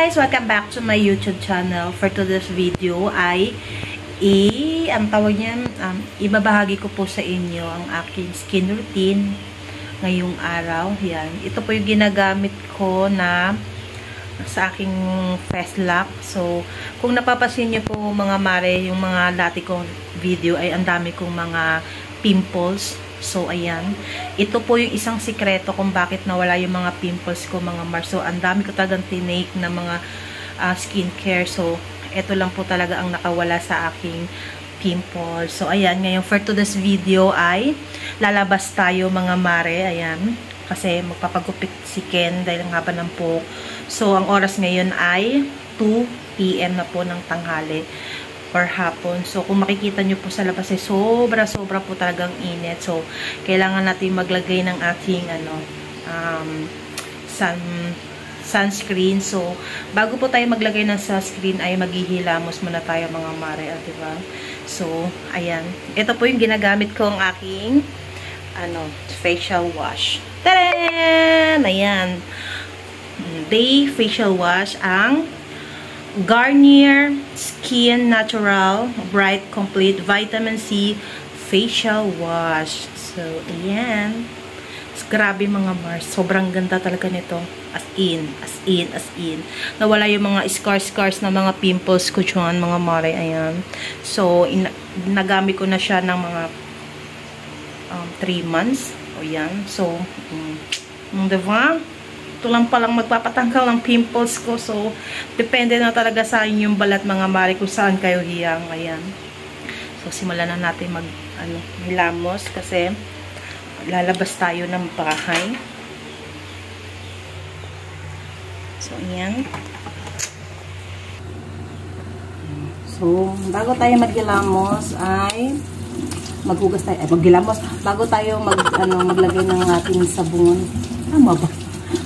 guys! Welcome back to my YouTube channel. For today's video ay ibabahagi ko po sa inyo ang aking skin routine ngayong araw. Yan. Ito po yung ginagamit ko na sa aking face lock. So, kung napapansin niyo po mga mare, yung mga dati kong video ay ang dami kong mga pimples. So, ayan. Ito po yung isang sikreto kung bakit nawala yung mga pimples ko, mga Mars. So, ang dami ko talagang tinake na mga skincare. So, ito lang po talaga ang nakawala sa aking pimples. So, ayan. Ngayon, for today's video ay lalabas tayo mga mare. Ayan. Kasi magpapagupit si Ken dahil ang haba ng buhok. So, ang oras ngayon ay 2 PM na po ng tanghali or hapon. So, kung makikita nyo po sa labas ay sobra po talagang init. So, kailangan natin maglagay ng ating sunscreen. So, bago po tayo maglagay ng sunscreen ay maghihilamos muna tayo mga mare, diba? So, ayan. Ito po yung ginagamit ko ang aking facial wash. Tadaan! Ayan. Day facial wash ang Garnier Skin Natural Bright Complete Vitamin C Facial Wash. So, ayan. Grabe mga Mars. Sobrang ganda talaga nito. As in. Nawala yung mga scars na mga pimples ko dyan, mga mare. Ayan. So, nagamit ko na siya ng mga 3 months. O, yan. So, diba? Ito lang palang magpapatanggal ng pimples ko. So, depende na talaga sa inyong balat mga mare kung saan kayo hiyang. Ayan. So, simulan na natin hilamos kasi lalabas tayo ng bahay. So, ayan. So, bago tayo maghilamos ay maghugas tayo. Maghilamos. Bago tayo maglagay ng ating sabon. Tama ba?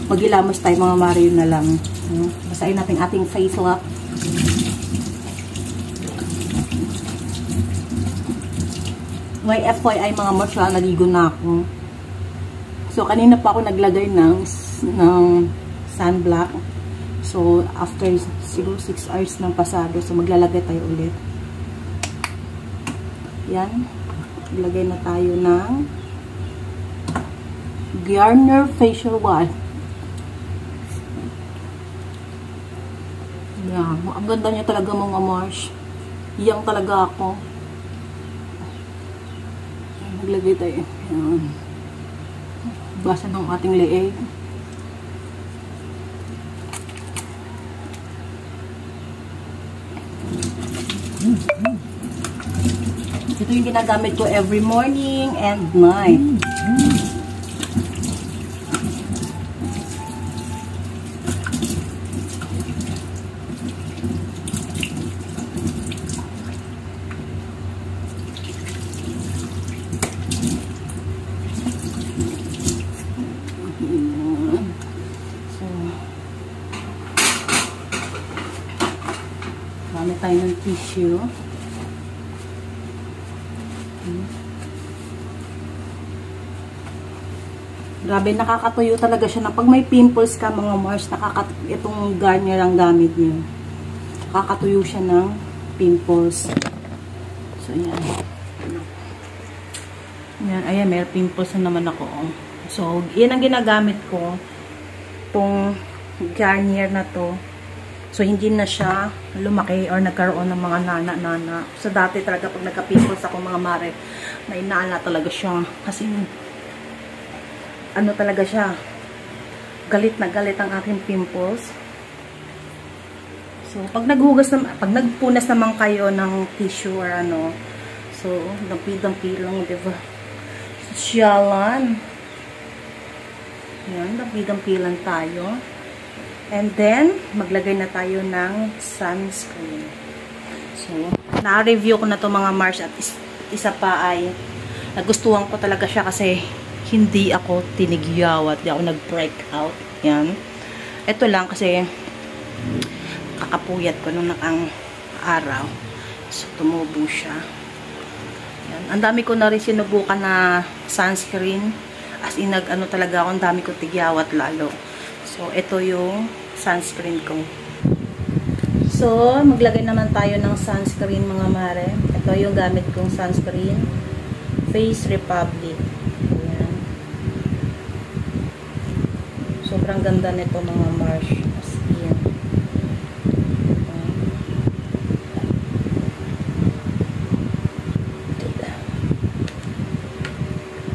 Maghilamos tayo mga mare, yun na lang. Basahin natin ating face lock. May FYI mga masya, naligo na ako. So, kanina pa ako naglagay ng sunblock. So, after siguro 6 hours ng pasado, so maglalagay tayo ulit. Yan. Maglagay na tayo ng Garnier Facial Wash. Yan. Ang ganda niya talaga mga Mars. Iyang talaga ako. Maglagay tayo. Yan. Basa ng ating leeg. Ito yung ginagamit ko every morning and night. Gamit tayo ng tissue. Grabe, nakakatuyo talaga siya na pag may pimples ka mga Mars, itong Garnier ang gamit niyo. Nakakatuyo siya ng pimples. So, ayan. Ayan, may pimples na naman ako. So, yan ang ginagamit ko. Itong Garnier na to. So, hindi na siya lumaki or nagkaroon ng mga nana-nana. So, dati talaga pag nagka-pimples ako mga mare, may nana talaga siya. Kasi, talaga siya. Galit na galit ang aking pimples. So, pag nagpunas naman kayo ng tissue or so, dampi lang, diba? Sosyalan. Yan, dampi lang tayo. And then, maglagay na tayo ng sunscreen. So, na-review ko na to mga Mars at isa pa ay nagustuhan ko talaga siya kasi hindi ako tinigyawat, hindi ako nag-breakout. Yan. Ito lang kasi kakapuyat ko nung nakang araw. So, tumubo siya. Yan. Ang dami ko na rin sinubukan na sunscreen. As in, talaga ako, ang dami ko tigyawat lalo. So, ito yung sunscreen ko. So, maglagay naman tayo ng sunscreen mga mare. Ito yung gamit kong sunscreen. Face Republic. Ayan. Sobrang ganda nito mga Marsh. As in.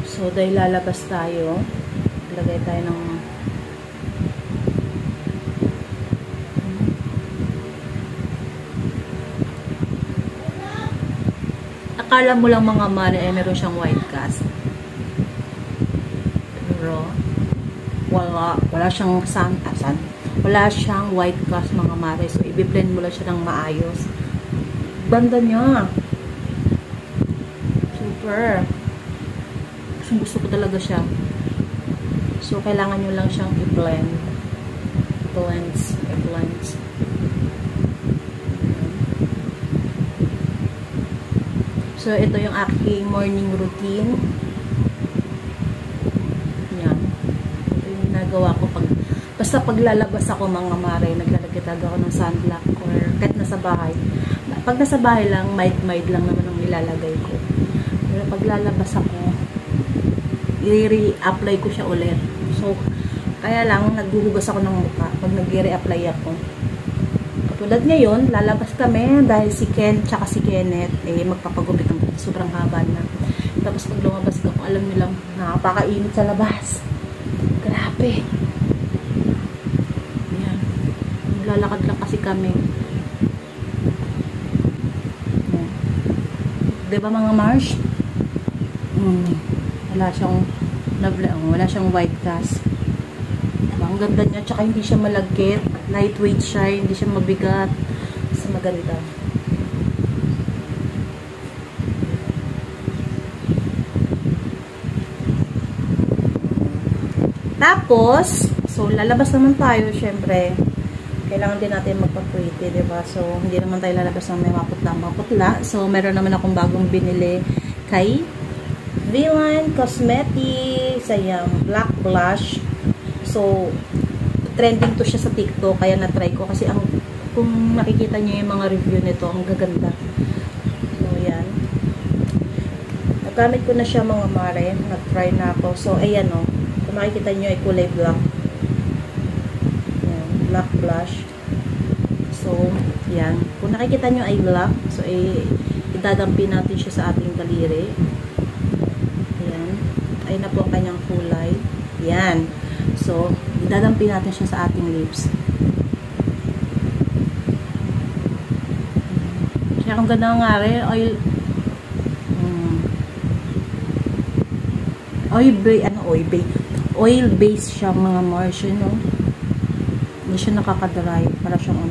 So, dahil lalabas tayo, maglagay tayo ng akala mo lang mga mare ay meron siyang white cast. Pero wala siyang wala siyang white cast mga mare. So i-blend mo lang siya ng maayos. Banda niya. Super. Gusto ko talaga siya. So kailangan niyo lang siyang i-blend. I-blend. So, ito yung aking morning routine. Yan. Ito yung ginagawa ko basta paglalabas ako mga mare, naglalagay ako ng sunblock or kahit nasa bahay. Pag nasa bahay lang, mild lang naman ang nilalagay ko. Pero paglalabas ako, i-re-apply ko siya ulit. So, kaya lang, naghuhugas ako ng mukha pag nag-re-apply ako. Tulad ngayon, lalabas kami dahil si Ken tsaka si Kenneth magpapagupit ng sobrang haba na. Tapos pag lumabas ka, kung alam nyo lang, nakapakainit sa labas. Grabe. Ayan. Maglalakad lang kasi kami. Ayan. Diba mga Marsh? Wala siyang white cast. Ang ganda niya, tsaka hindi siya malagkit, lightweight siya, hindi siya mabigat, sa maganda. Tapos, so lalabas naman tayo, syempre, kailangan din natin magpa-pretty, diba? So, hindi naman tayo lalabas ng may maputla. So, meron naman akong bagong binili kay V-Line Cosmetics, ayan, black blush. So, trending to siya sa TikTok, kaya na-try ko. Kasi kung nakikita niyo yung mga review nito, ang gaganda. So, yan. Nagamit ko na siya mga mare. Nag-try na ako. So, ayan o. Kung makikita niyo ay kulay black. Ayan, black blush. So, yan. Kung nakikita niyo ay black, so, idadampi natin siya sa ating daliri. Ayan. Ayun na po ang kanyang kulay. Yan. So, idadampi natin siya sa ating lips. Kaya kung ganda nga rin, oil base siya mga Marsh, no? Hindi siya nakakadry. Para siyang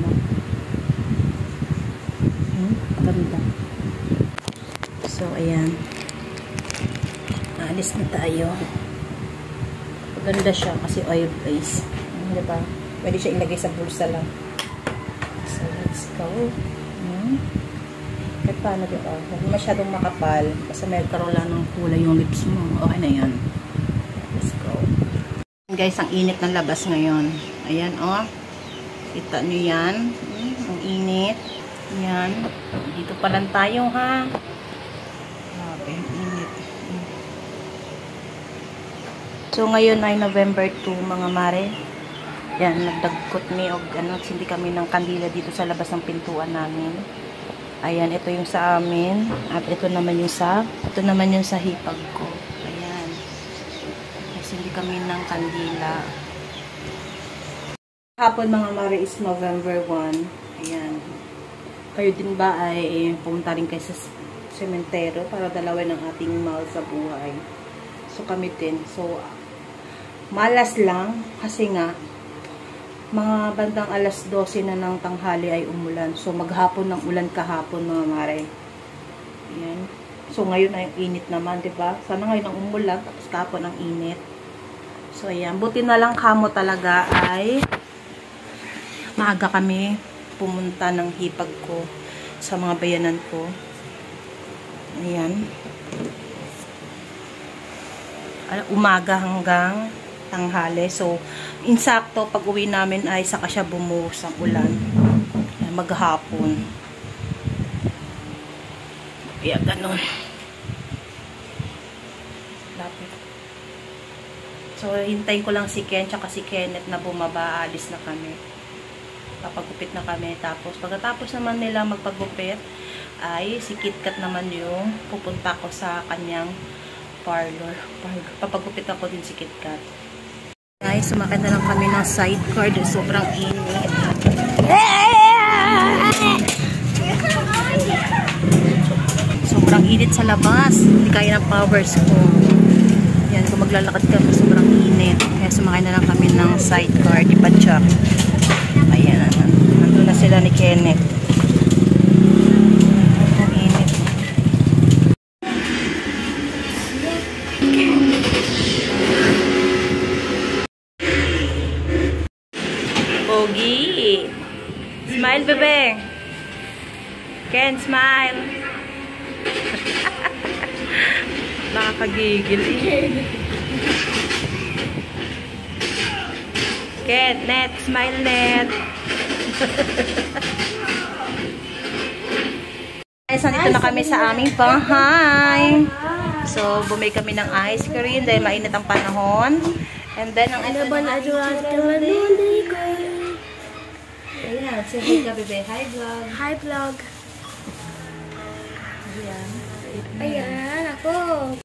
ganda. So, ayan. Alis na tayo. Ganda siya kasi oil base. Diba? Pwede siya ilagay sa bulsa lang. So, let's go. Kahit paano diba? Huwag masyadong makapal. Basta may karoon lang ng kulay yung lips mo. Okay na yan. Let's go. Guys, ang init ng labas ngayon. Ayan, oh. Kita nyo yan. Ang init. Ayan. Dito pa lang tayo, ha. Grabe, init. So, ngayon ay November 2, mga mare. Yan, nagdagkot mi o hindi kami ng kandila dito sa labas ng pintuan namin. Ayan, ito yung sa amin. At ito naman yung sa hipag ko. Ayan. Kasi hindi kami ng kandila. Hapon, mga mare, is November 1. Ayan. Kayo din ba ay pumunta rin kayo sa sementero para dalawin ang ating mahal sa buhay? So, kami din. So, malas lang kasi nga mga bandang alas 12 na ng tanghali ay umulan. So maghapon ng ulan kahapon mga mare. Ayan. So ngayon ay init naman, 'di ba? Sana ngayon ang umulan tapos kahapon ang init. So ayan, buti na lang kamo talaga ay maaga kami pumunta ng hipag ko sa mga bayanan ko. Ayan. Umaga hanggang tanghali. So, insakto, pag uwi namin ay saka siya bumuhos ang ulan. Ayan, maghapon. Kaya ganun. Lapit. So, hintayin ko lang si Ken tsaka si Kenneth na bumaba. Alis na kami. Papagupit na kami. Tapos, pagkatapos naman nila magpagupit, ay si KitKat naman yung pupunta ko sa kanyang parlor. Papagupit ako din si KitKat. Guys, sumakit na lang kami ng sidecar. Sobrang init. Sobrang init sa labas. Hindi kaya ng powers ko. Yan, kung maglalakad kami, sobrang init. Kaya sumakay na lang kami ng sidecar. Di ba, Chuck? Ayan. Nandun na sila ni Kenneth. Ang init. Pogi. Smile, bebe. Ken, smile. Nakakagigil eh. Ken, net, smile net. Guys, nandito na kami sa aming bahay. So, bumili kami ng ice cream dahil mainit ang panahon. And then, ang ito na ayan, say hi ka, bebe. Hi, vlog. Hi, vlog. Ayan. Ayan, ako.